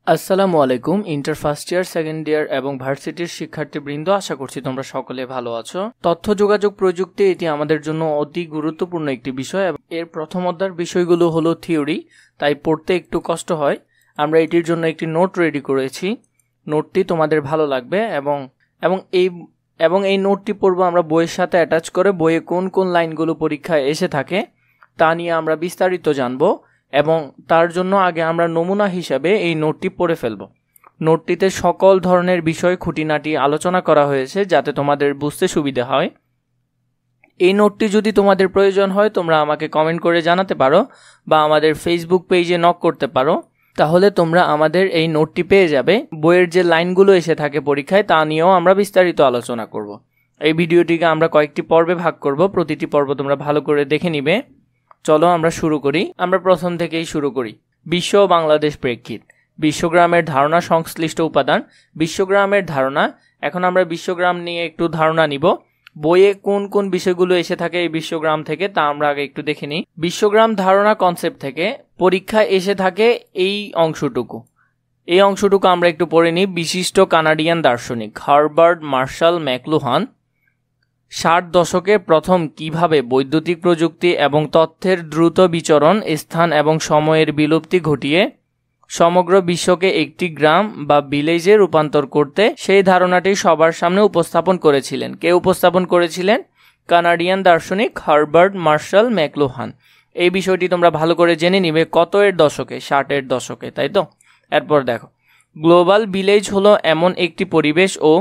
আসসালামু আলাইকুম। Inter first year, second year এবং ভার্সিটির শিক্ষার্থীবৃন্দ, আশা করছি তোমরা সকলে ভালো আছো। তথ্য যোগাযোগ প্রযুক্তি এটি আমাদের জন্য অতি গুরুত্বপূর্ণ একটি বিষয়। এর প্রথম অধ্যায়ের বিষয়গুলো হলো থিওরি, তাই পড়তে একটু কষ্ট হয়। আমরা এটির জন্য একটি নোট রেডি করেছি। নোটটি তোমাদের ভালো লাগবে এবং এই নোটটি পড়বো আমরা বইয়ের সাথে অ্যাটাচ করে। বইয়ে কোন কোন লাইনগুলো পরীক্ষায় এসে থাকে তা নিয়ে আমরা বিস্তারিত জানবো এবং তার জন্য আগে আমরা নমুনা হিসাবে এই নোটটি পড়ে ফেলব। নোটটিতে সকল ধরনের বিষয় খুঁটিনাটি আলোচনা করা হয়েছে যাতে তোমাদের বুঝতে সুবিধা হয়। এই নোটটি যদি তোমাদের প্রয়োজন হয় তোমরা আমাকে কমেন্ট করে জানাতে পারো বা আমাদের ফেসবুক পেজে নক করতে পারো, তাহলে তোমরা আমাদের এই নোটটি পেয়ে যাবে। বইয়ের যে লাইনগুলো এসে থাকে পরীক্ষায় তা নিয়েও আমরা বিস্তারিত আলোচনা করব। এই ভিডিওটিকে আমরা কয়েকটি পর্বে ভাগ করব, প্রতিটি পর্ব তোমরা ভালো করে দেখে নিবে। চলো আমরা শুরু করি। আমরা প্রথম থেকেই শুরু করি। বিশ্ব ও বাংলাদেশ প্রেক্ষিত। বিশ্বগ্রামের ধারণা সংশ্লিষ্ট উপাদান। বিশ্বগ্রামের ধারণা, এখন আমরা বিশ্বগ্রাম নিয়ে একটু ধারণা নিব। বইয়ে কোন কোন বিষয়গুলো এসে থাকে এই বিশ্বগ্রাম থেকে তা আমরা আগে একটু দেখে নিই। বিশ্বগ্রাম ধারণা কনসেপ্ট থেকে পরীক্ষায় এসে থাকে এই অংশটুকু আমরা একটু পড়ে নিই। বিশিষ্ট কানাডিয়ান দার্শনিক হার্বার্ট মার্শাল ম্যাকলুহান 60 দশকের প্রথম কিভাবে বৈদ্যুতিক প্রযুক্তি এবং তথ্যের দ্রুত বিচরণ স্থান এবং সময়ের বিলুপ্তি ঘটিয়ে সমগ্র বিশ্বকে একটি গ্রাম বা ভিলেজে রূপান্তর করতে সেই ধারণাটি সবার সামনে উপস্থাপন করেছিলেন। কে উপস্থাপন করেছিলেন? কানাডিয়ান দার্শনিক হার্বার্ট মার্শাল ম্যাকলুহান। এই বিষয়টি তোমরা ভালো করে জেনে নিবে। কত এর দশকে? 60-এর দশকে, তাই তো? এরপর দেখো, গ্লোবাল ভিলেজ হলো এমন একটি পরিবেশ ও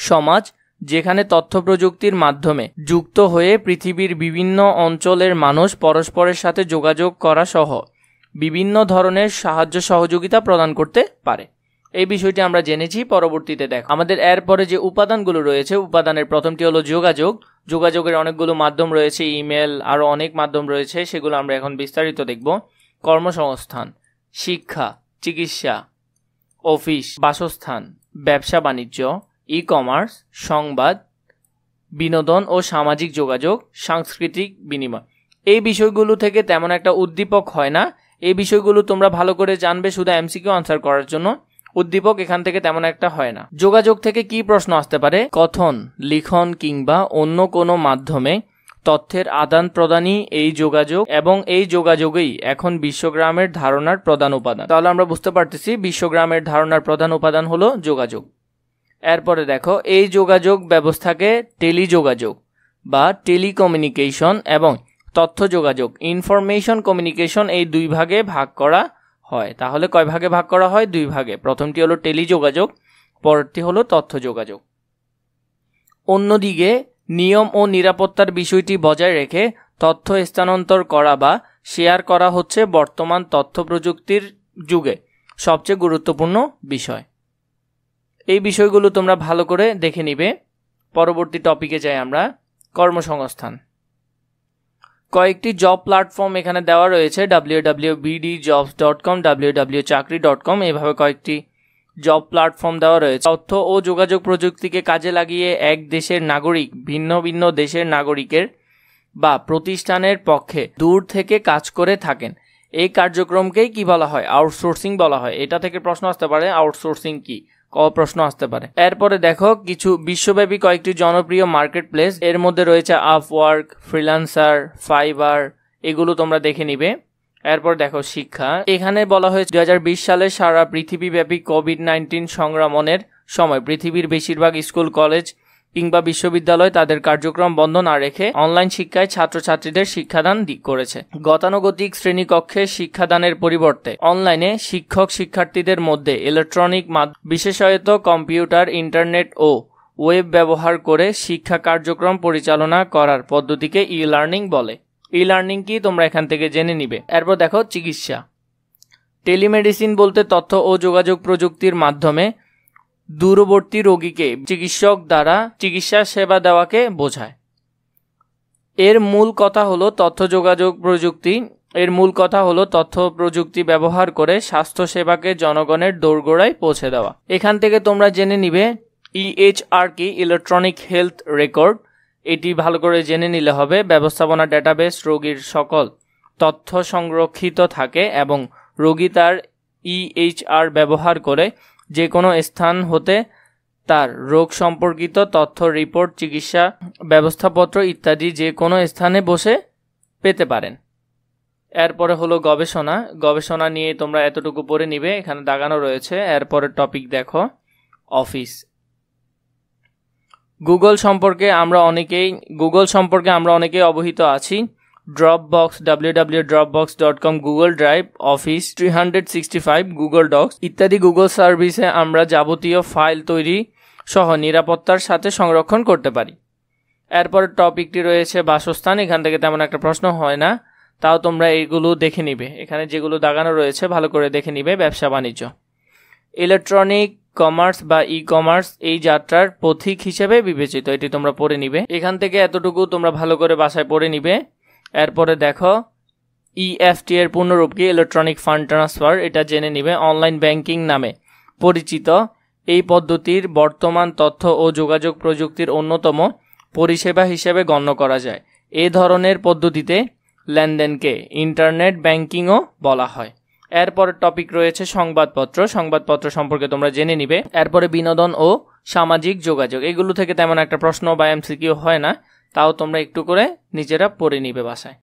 সমাজ যেখানে তথ্য প্রযুক্তির মাধ্যমে যুক্ত হয়ে পৃথিবীর বিভিন্ন অঞ্চলের মানুষ পরস্পরের সাথে যোগাযোগ করা সহ বিভিন্ন ধরনের সাহায্য সহযোগিতা প্রদান করতে পারে। এই বিষয়টি আমরা জেনেছি। পরবর্তীতে দেখো, আমাদের এরপরে যে উপাদানগুলো রয়েছে, উপাদানের প্রথমটি হলো যোগাযোগ। যোগাযোগের অনেকগুলো মাধ্যম রয়েছে, ইমেল, আরও অনেক মাধ্যম রয়েছে, সেগুলো আমরা এখন বিস্তারিত দেখব। কর্মসংস্থান, শিক্ষা, চিকিৎসা, অফিস, বাসস্থান, ব্যবসা বাণিজ্য, ই কমার্স, সংবাদ, বিনোদন ও সামাজিক যোগাযোগ, সাংস্কৃতিক বিনিময়। এই বিষয়গুলো থেকে তেমন একটা উদ্দীপক হয় না। এই বিষয়গুলো তোমরা ভালো করে জানবে শুধু এমসিকিউ আনসার করার জন্য। উদ্দীপক এখান থেকে তেমন একটা হয় না। যোগাযোগ থেকে কি প্রশ্ন আসতে পারে? কথন, লিখন কিংবা অন্য কোনো মাধ্যমে তথ্যের আদান প্রদানই এই যোগাযোগ এবং এই যোগাযোগেই এখন বিশ্বগ্রামের ধারণার প্রধান উপাদান। তাহলে আমরা বুঝতে পারতেছি বিশ্বগ্রামের ধারণার প্রধান উপাদান হলো যোগাযোগ। এরপরে দেখো, এই যোগাযোগ ব্যবস্থাকে টেলিযোগাযোগ বা টেলিকমিউনিকেশন এবং তথ্য যোগাযোগ ইনফরমেশন কমিউনিকেশন এই দুই ভাগে ভাগ করা হয়। তাহলে কয় ভাগে ভাগ করা হয়? দুই ভাগে। প্রথমটি হলো টেলিযোগাযোগ, পরেরটি হলো তথ্য যোগাযোগ। অন্যদিকে নিয়ম ও নিরাপত্তার বিষয়টি বজায় রেখে তথ্য স্থানান্তর করা বা শেয়ার করা হচ্ছে বর্তমান তথ্য প্রযুক্তির যুগে সবচেয়ে গুরুত্বপূর্ণ বিষয়। এই বিষয়গুলো তোমরা ভালো করে দেখে নিবে। পরবর্তী টপিকে যাই আমরা। কর্মসংস্থান। কয়েকটি জব প্ল্যাটফর্ম এখানে দেওয়া রয়েছে, www.bdjobs.com, www.chakri.com, এভাবে কয়েকটি জব প্ল্যাটফর্ম দেওয়া রয়েছে। তথ্য ও যোগাযোগ প্রযুক্তিকে কাজে লাগিয়ে এক দেশের নাগরিক ভিন্ন ভিন্ন দেশের নাগরিকের বা প্রতিষ্ঠানের পক্ষে দূর থেকে কাজ করে থাকেন। এই কার্যক্রমকেই কি বলা হয়? আউটসোর্সিং বলা হয়। এটা থেকে প্রশ্ন আসতে পারে, আউটসোর্সিং কি? প্রশ্ন আসতে পারে। এরপরে দেখো, কিছু বিশ্বব্যাপী কয়েকটি জনপ্রিয় মার্কেট প্লেস, এর মধ্যে রয়েছে আপওয়ার্ক, ফ্রিল্যান্সার, ফাইবার, এগুলো তোমরা দেখে নিবে। এরপর দেখো শিক্ষা। এখানে বলা হয়েছে 2020 সালে সারা পৃথিবীব্যাপী কোভিড-19 সংক্রমণের সময় পৃথিবীর বেশিরভাগ স্কুল, কলেজ কিংবা বিশ্ববিদ্যালয় তাদের কার্যক্রম বন্ধ না রেখে অনলাইন শিক্ষায় ছাত্রছাত্রীদের শিক্ষাদান করেছে। গতানুগতিক শ্রেণীকক্ষে শিক্ষাদানের পরিবর্তে অনলাইনে শিক্ষক শিক্ষার্থীদের মধ্যে ইলেকট্রনিক বিশেষায়িত কম্পিউটার, ইন্টারনেট ও ওয়েব ব্যবহার করে শিক্ষা কার্যক্রম পরিচালনা করার পদ্ধতিকে ই লার্নিং বলে। ই লার্নিং কি তোমরা এখান থেকে জেনে নিবে। এরপর দেখো চিকিৎসা। টেলিমেডিসিন বলতে তথ্য ও যোগাযোগ প্রযুক্তির মাধ্যমে দূরবর্তী রোগীকে চিকিৎসক দ্বারা চিকিৎসা সেবা দেওয়াকে বোঝায়। এর মূল কথা হলো তথ্য প্রযুক্তি ব্যবহার করে স্বাস্থ্য সেবাকে জনগণের দোরগোড়ায় পৌঁছে দেওয়া। এখান থেকে তোমরা জেনে নিবে ইএইচআর কি, ইলেকট্রনিক হেলথ রেকর্ড। এটি ভালো করে জেনে নিলে হবে। ব্যবস্থাপনা ডেটাবেস, রোগীর সকল তথ্য সংরক্ষিত থাকে এবং রোগী তার EHR ব্যবহার করে যে কোনো স্থান হতে তার রোগ সম্পর্কিত তথ্য, রিপোর্ট, চিকিৎসা ব্যবস্থাপত্র ইত্যাদি যে কোনো স্থানে বসে পেতে পারেন। এরপরে হলো গবেষণা। গবেষণা নিয়ে তোমরা এতটুকু পড়ে নিবে, এখানে দাগানো রয়েছে। এরপরের টপিক দেখো, অফিস। গুগল সম্পর্কে আমরা অনেকেই অবহিত আছি। Dropbox, www.dropbox.com, Google Drive, Office 365, Google Docs ইত্যাদি গুগল সার্ভিসে আমরা যাবতীয় ফাইল তৈরি সহ নিরাপত্তার সাথে সংরক্ষণ করতে পারি। এরপরের টপিকটি রয়েছে বাসস্থান। এখান থেকে তেমন একটা প্রশ্ন হয় না, তাও তোমরা এইগুলো দেখে নিবে, এখানে যেগুলো দাগানো রয়েছে ভালো করে দেখে নিবে। ব্যবসা বাণিজ্য, ইলেকট্রনিক কমার্স বা ই কমার্স এই যাত্রার পথিক হিসেবে বিবেচিত, এটি তোমরা পড়ে নিবে। এখান থেকে এতটুকু তোমরা ভালো করে বাসায় পড়ে নিবে। এরপরে দেখো EFT এর পূর্ণরূপ কি, ইলেকট্রনিক ফান্ড ট্রান্সফার, এটা জেনে নিবে। অনলাইন ব্যাংকিং নামে পরিচিত এই পদ্ধতির বর্তমান তথ্য ও যোগাযোগ প্রযুক্তির অন্যতম পরিষেবা হিসেবে গণ্য করা যায়। এই ধরনের পদ্ধতিতে লেনদেনকে ইন্টারনেট ব্যাংকিংও বলা হয়। এরপরের টপিক রয়েছে সংবাদপত্র। সংবাদপত্র সম্পর্কে তোমরা জেনে নিবে। এরপরে বিনোদন ও সামাজিক যোগাযোগ, এগুলো থেকে তেমন একটা প্রশ্ন বা MCQ হয় না, তাও তোমরা একটু করে নিজেরা পড়ে নিবে বাসায়।